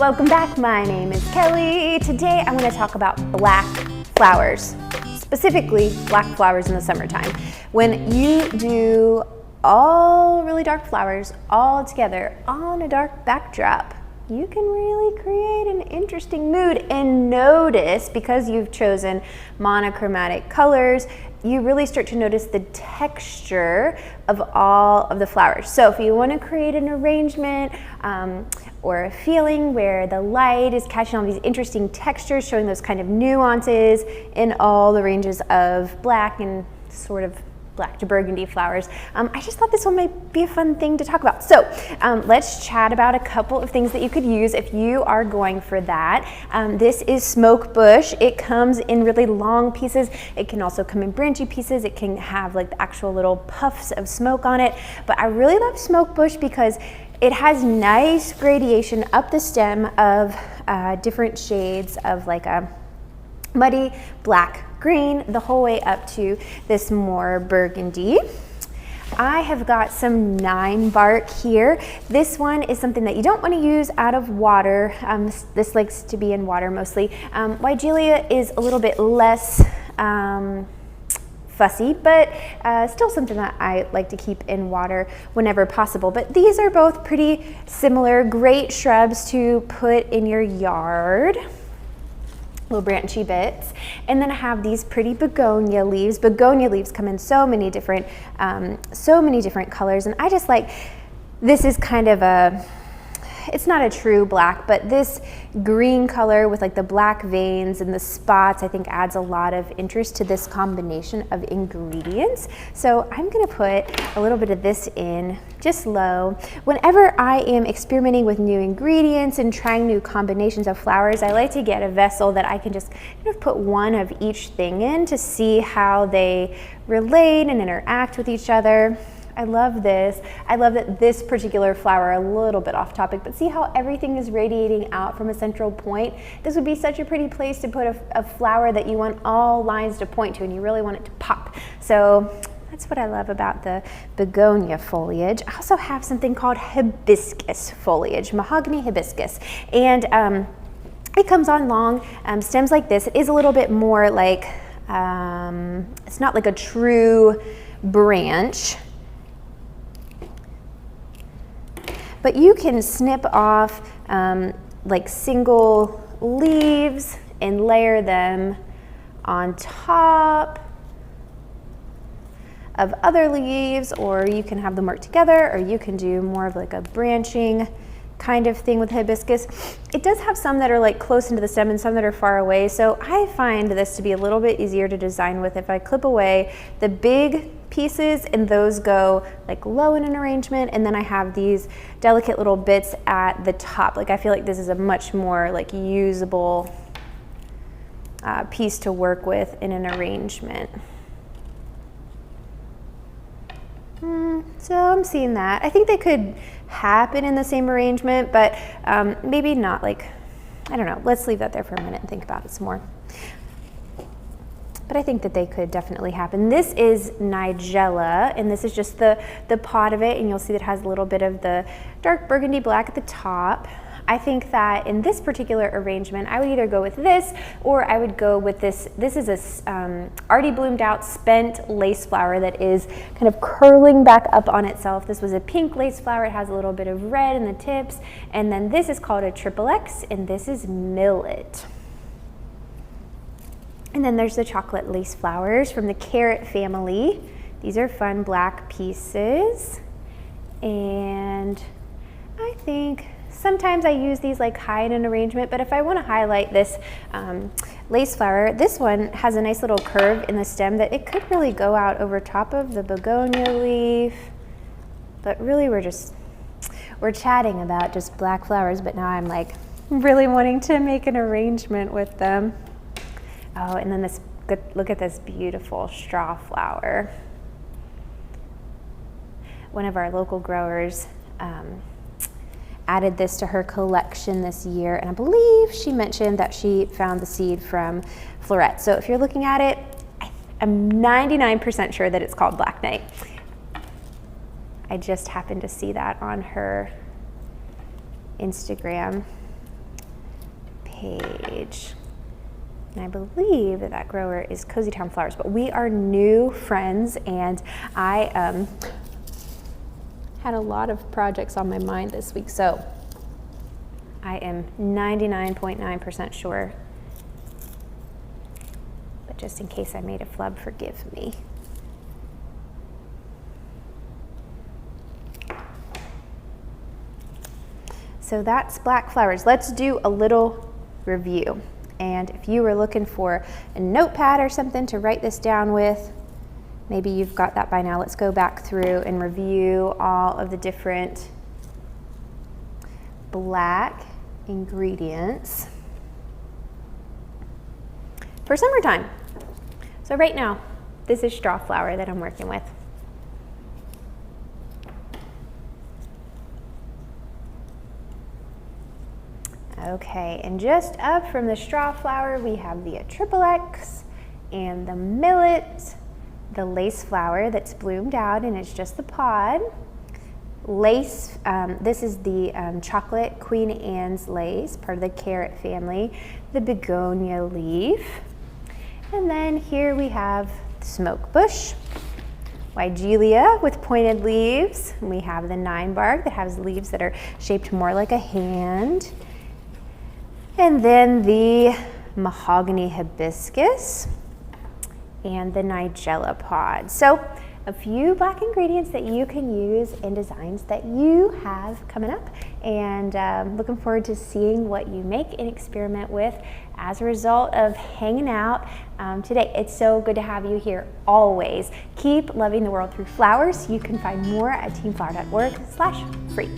Welcome back, my name is Kelly. Today I want to talk about black flowers, specifically black flowers in the summertime. When you do all really dark flowers all together on a dark backdrop, you can really create an interesting mood. And notice, because you've chosen monochromatic colors, you really start to notice the texture of all of the flowers. So if you want to create an arrangement or a feeling where the light is catching all these interesting textures, showing those kind of nuances in all the ranges of black and sort of black to burgundy flowers, I just thought this one might be a fun thing to talk about. So let's chat about a couple of things that you could use if you are going for that. This is smoke bush. It comes in really long pieces. It can also come in branchy pieces. It can have like the actual little puffs of smoke on it. But I really love smoke bush because it has nice gradation up the stem of different shades of like a muddy black green the whole way up to this more burgundy. I have got some 9 bark here. This one is something that you don't want to use out of water. This likes to be in water mostly. Weigelia is a little bit less fussy, but still something that I like to keep in water whenever possible. But these are both pretty similar, great shrubs to put in your yard. Little branchy bits. And then I have these pretty begonia leaves. Begonia leaves come in so many different colors, and I just like, this is kind of a, it's not a true black, but this green color with like the black veins and the spots, I think adds a lot of interest to this combination of ingredients. So I'm gonna put a little bit of this in just low. Whenever I am experimenting with new ingredients and trying new combinations of flowers, I like to get a vessel that I can just kind of put one of each thing in to see how they relate and interact with each other. I love this. I love that this particular flower, a little bit off topic, but see how everything is radiating out from a central point? This would be such a pretty place to put a flower that you want all lines to point to and you really want it to pop. So that's what I love about the begonia foliage. I also have something called hibiscus foliage, mahogany hibiscus. And it comes on long stems like this. It is a little bit more like, it's not like a true branch, but you can snip off like single leaves and layer them on top of other leaves, or you can have them work together, or you can do more of like a branching kind of thing with hibiscus. It does have some that are like close into the stem and some that are far away, so I find this to be a little bit easier to design with if I clip away the big pieces and those go like low in an arrangement, and then I have these delicate little bits at the top. Like I feel like this is a much more like usable piece to work with in an arrangement. So I'm seeing that. I think they could happen in the same arrangement, but maybe not, like, I don't know. Let's leave that there for a minute and think about it some more. But I think that they could definitely happen. This is nigella, and this is just the pot of it, and you'll see that it has a little bit of the dark burgundy black at the top. I think that in this particular arrangement, I would either go with this, or I would go with this. This is a already bloomed out spent lace flower that is kind of curling back up on itself. This was a pink lace flower. It has a little bit of red in the tips. And then this is called a triple X, and this is millet. And then there's the chocolate lace flowers from the carrot family. These are fun black pieces. And I think sometimes I use these like high in an arrangement, but if I want to highlight this lace flower, this one has a nice little curve in the stem that it could really go out over top of the begonia leaf. But really we're chatting about just black flowers, but now I'm like really wanting to make an arrangement with them. Oh, and then this, look at this beautiful straw flower. One of our local growers added this to her collection this year, and I believe she mentioned that she found the seed from Florette. So if you're looking at it, I'm 99% sure that it's called Black Knight. I just happened to see that on her Instagram. page. And I believe that that grower is Cozy Town Flowers, but we are new friends, and I had a lot of projects on my mind this week, so I am 99.9% sure. But just in case I made a flub, forgive me. So that's black flowers. Let's do a little review. And if you were looking for a notepad or something to write this down with, maybe you've got that by now. Let's go back through and review all of the different black ingredients for summertime. So right now, this is straw flower that I'm working with. Okay, and just up from the straw flower, we have the XXX and the millet, the lace flower that's bloomed out and it's just the pod. Lace, this is the chocolate Queen Anne's lace, part of the carrot family, the begonia leaf. And then here we have smoke bush, Weigelia with pointed leaves. And we have the 9-bark that has leaves that are shaped more like a hand. And then the mahogany hibiscus and the nigella pod. So a few black ingredients that you can use in designs that you have coming up, and looking forward to seeing what you make and experiment with as a result of hanging out today. It's so good to have you here always. Keep loving the world through flowers. You can find more at teamflower.org/free.